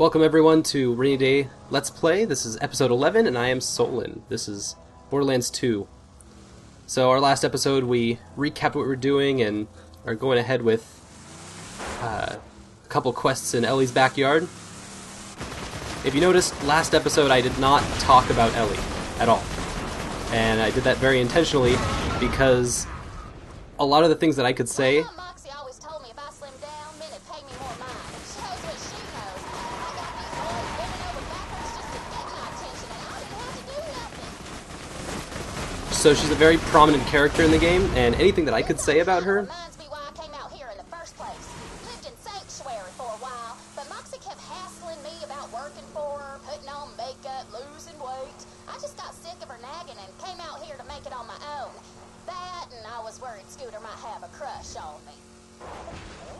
Welcome everyone to Rainy Day Let's Play. This is episode 11 and I am Solon. This is Borderlands 2. So our last episode we recapped what we were doing and are going ahead with a couple quests in Ellie's backyard. If you noticed, last episode I did not talk about Ellie at all. And I did that very intentionally because a lot of the things that I could say So she's a very prominent character in the game, and anything that I could say about her... Reminds me why I came out here in the first place. Lived in Sanctuary for a while, but Moxie kept hassling me about working for her, putting on makeup, losing weight. I just got sick of her nagging and came out here to make it on my own. That, and I was worried Scooter might have a crush on me.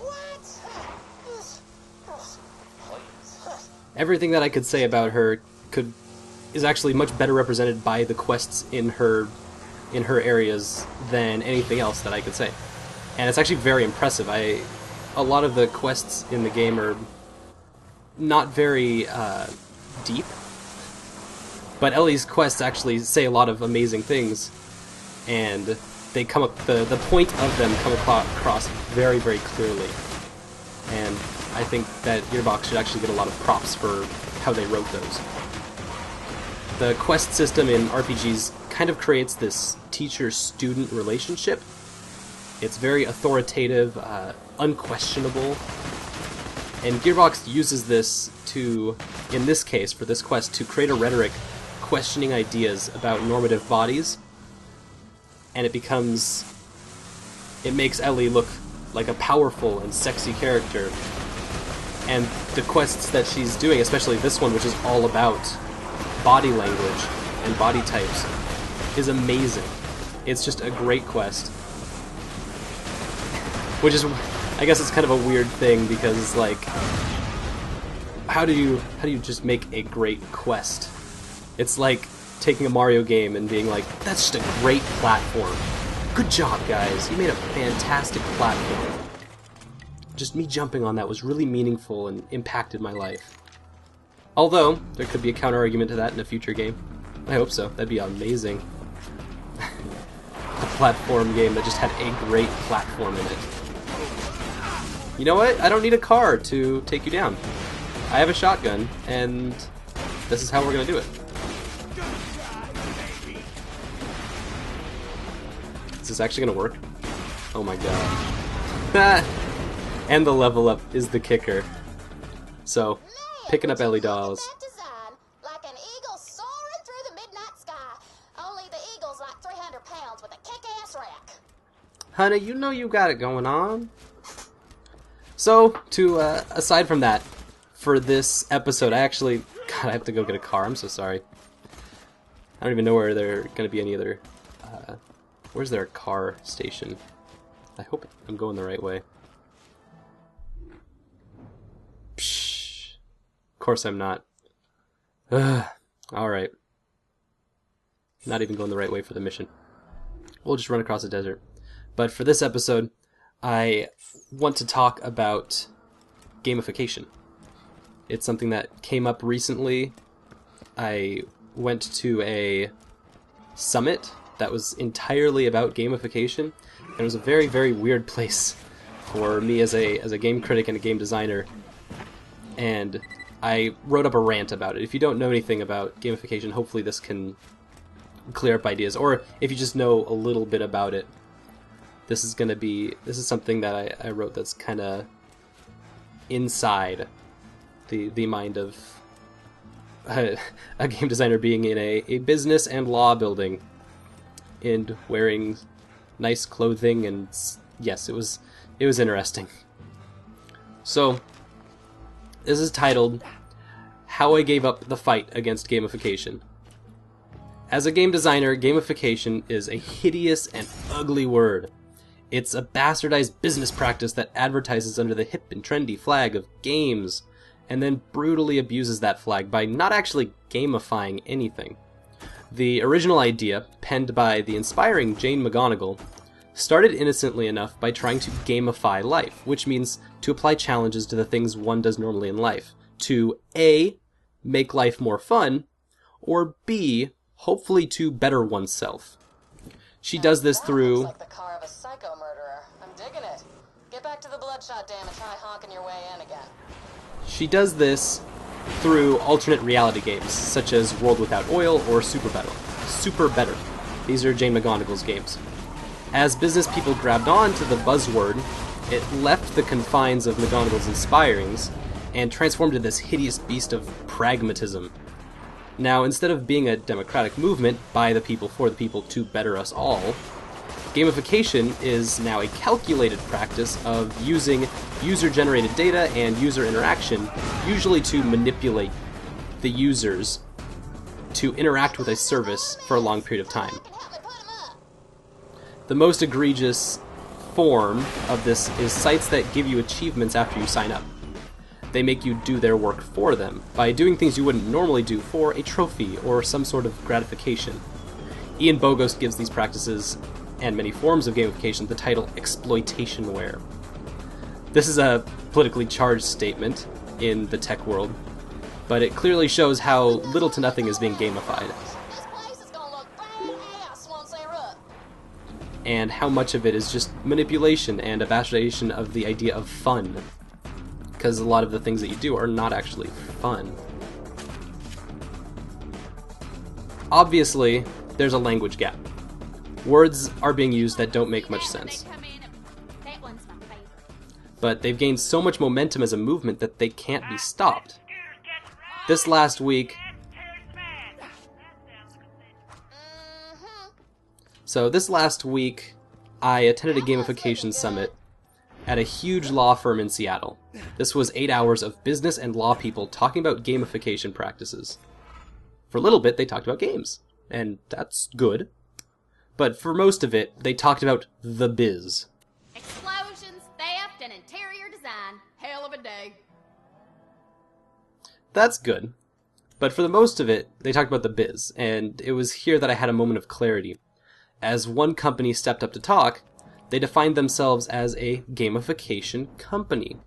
What? Everything that I could say about her is actually much better represented by the quests in her areas than anything else that I could say. And it's actually very impressive. A lot of the quests in the game are not very deep, but Ellie's quests actually say a lot of amazing things, and they come up, the point of them come across very, very clearly. And I think that Gearbox should actually get a lot of props for how they wrote those. The quest system in RPGs kind of creates this teacher-student relationship. It's very authoritative, unquestionable, and Gearbox uses this to, in this case, for this quest, to create a rhetoric questioning ideas about normative bodies, and it makes Ellie look like a powerful and sexy character. And the quests that she's doing, especially this one, which is all about body language and body types, is amazing. It's just a great quest. Which is, I guess it's kind of a weird thing because, like, how do you just make a great quest? It's like taking a Mario game and being like, that's just a great platform. Good job, guys. You made a fantastic platform. Just me jumping on that was really meaningful and impacted my life. Although, there could be a counter-argument to that in a future game. I hope so. That'd be amazing. A platform game that just had a great platform in it. You know what? I don't need a car to take you down. I have a shotgun, and this is how we're gonna do it. Is this actually gonna work? Oh my god. And the level up is the kicker. So, picking up Ellie dolls. Like an eagle soaring through the midnight sky. Only the eagle's like 300 pounds with a kick-ass rack. Honey, you know you got it going on. So, aside from that, for this episode, God, I have to go get a car. I'm so sorry. I don't even know where there are going to be any other, where's there a car station? I hope I'm going the right way. Of course I'm not. Alright. Not even going the right way for the mission. We'll just run across the desert. But for this episode, I want to talk about gamification. It's something that came up recently. I went to a summit that was entirely about gamification. And it was a very, very weird place for me as a game critic and a game designer. And I wrote up a rant about it. If you don't know anything about gamification, hopefully this can clear up ideas. Or if you just know a little bit about it, this is something that I wrote that's kind of inside the mind of a game designer being in a business and law building and wearing nice clothing, and yes, it was interesting. So, this is titled, How I Gave Up the Fight Against Gamification. As a game designer, gamification is a hideous and ugly word. It's a bastardized business practice that advertises under the hip and trendy flag of games, and then brutally abuses that flag by not actually gamifying anything. The original idea, penned by the inspiring Jane McGonigal, started innocently enough by trying to gamify life, which means to apply challenges to the things one does normally in life, to A, make life more fun, or B, hopefully to better oneself. She does this through... Looks like the car of a psycho murderer. I'm digging it. Get back to the bloodshot dam and try honking your way in again. She does this through alternate reality games, such as World Without Oil or Super Better. These are Jane McGonigal's games. As business people grabbed on to the buzzword, it left the confines of McGonigal's inspirings and transformed into this hideous beast of pragmatism. Now, instead of being a democratic movement by the people for the people to better us all, gamification is now a calculated practice of using user-generated data and user interaction, usually to manipulate the users to interact with a service for a long period of time. The most egregious form of this is sites that give you achievements after you sign up. They make you do their work for them by doing things you wouldn't normally do for a trophy or some sort of gratification. Ian Bogost gives these practices and many forms of gamification the title exploitationware. This is a politically charged statement in the tech world, but it clearly shows how little to nothing is being gamified, This place is gonna look badass once they're up. and how much of it is just manipulation and a bastardization of the idea of fun, because a lot of the things that you do are not actually fun. Obviously, there's a language gap. Words are being used that don't make much sense. That one's my favorite. But they've gained so much momentum as a movement that they can't be stopped. This last week... this last week, I attended a gamification summit at a huge law firm in Seattle. This was 8 hours of business and law people talking about gamification practices. For a little bit, they talked about games, and that's good. But for most of it, they talked about the biz. Explosions, theft, and interior design. Hell of a day. That's good. But for the most of it, they talked about the biz, and it was here that I had a moment of clarity. As one company stepped up to talk, they defined themselves as a gamification company.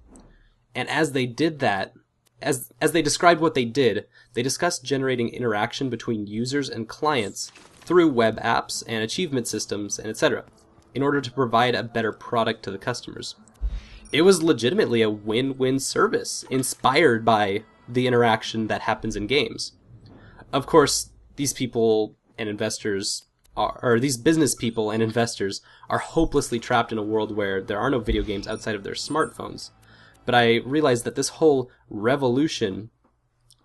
And as they did that, as they described what they did, they discussed generating interaction between users and clients through web apps and achievement systems and etc., in order to provide a better product to the customers. It was legitimately a win-win service, inspired by the interaction that happens in games. Of course, these people and investors or these business people and investors are hopelessly trapped in a world where there are no video games outside of their smartphones. But I realized that this whole revolution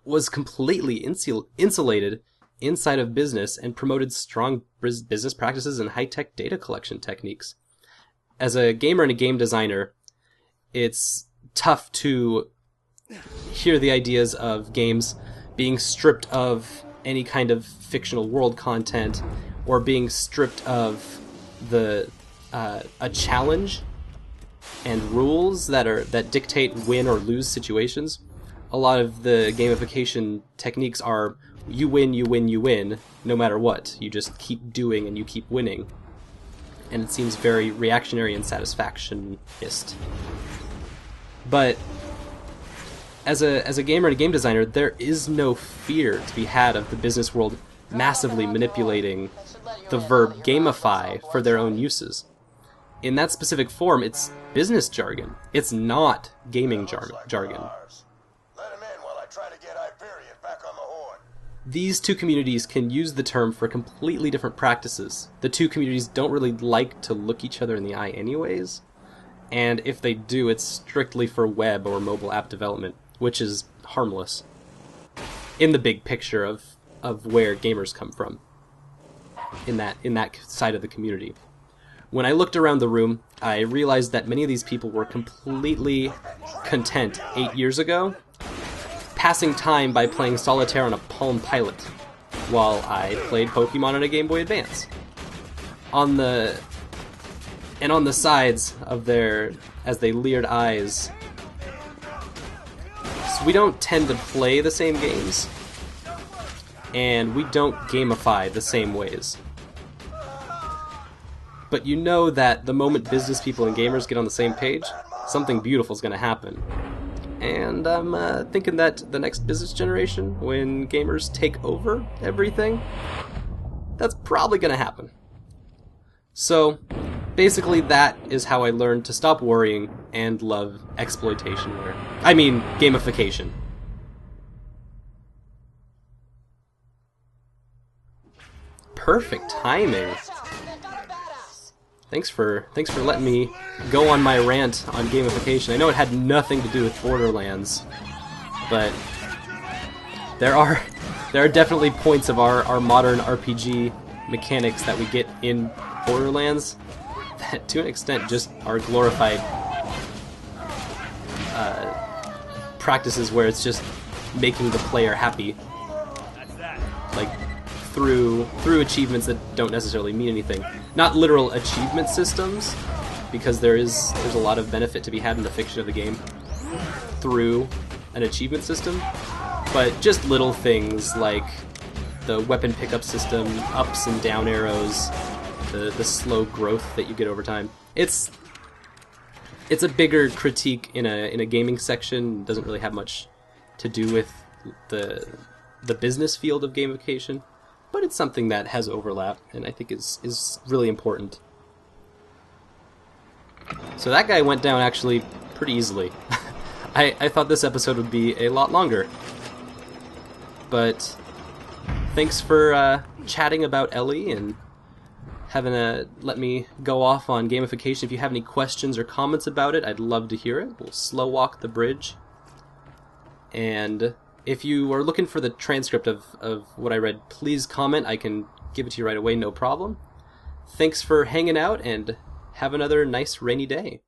was completely insulated inside of business and promoted strong business practices and high-tech data collection techniques. As a gamer and a game designer, it's tough to hear the ideas of games being stripped of any kind of fictional world content or being stripped of a challenge and rules that dictate win or lose situations. A lot of the gamification techniques are you win, no matter what. You just keep doing and you keep winning. And it seems very reactionary and satisfactionist. But as a gamer and a game designer, there is no fear to be had of the business world massively manipulating the verb gamify for their own uses. In that specific form, it's business jargon. It's not gaming jargon. Let him in while I try to get Hyperion back on the horn. These two communities can use the term for completely different practices. The two communities don't really like to look each other in the eye anyways, and if they do, it's strictly for web or mobile app development, which is harmless in the big picture of where gamers come from in that side of the community. When I looked around the room, I realized that many of these people were completely content 8 years ago, passing time by playing solitaire on a Palm Pilot, while I played Pokemon on a Game Boy Advance. On the sides of their, as they leered eyes, so we don't tend to play the same games, and we don't gamify the same ways. But you know that the moment business people and gamers get on the same page, something beautiful is going to happen. And I'm thinking that the next business generation, when gamers take over everything, that's probably going to happen. So, basically that is how I learned to stop worrying and love exploitation. I mean, gamification. Perfect timing. Thanks for letting me go on my rant on gamification. I know it had nothing to do with Borderlands, but there are definitely points of our modern RPG mechanics that we get in Borderlands that, to an extent, just are glorified practices where it's just making the player happy, like through achievements that don't necessarily mean anything. Not literal achievement systems, because there's a lot of benefit to be had in the fiction of the game through an achievement system, but just little things like the weapon pickup system, ups and down arrows, the slow growth that you get over time. It's a bigger critique in a gaming section. It doesn't really have much to do with the business field of gamification, but it's something that has overlap and I think is really important. So that guy went down actually pretty easily. I thought this episode would be a lot longer, but thanks for chatting about Ellie and let me go off on gamification. If you have any questions or comments about it, I'd love to hear it. We'll slow walk the bridge. And if you are looking for the transcript of what I read, please comment. I can give it to you right away, no problem. Thanks for hanging out, and have another nice rainy day.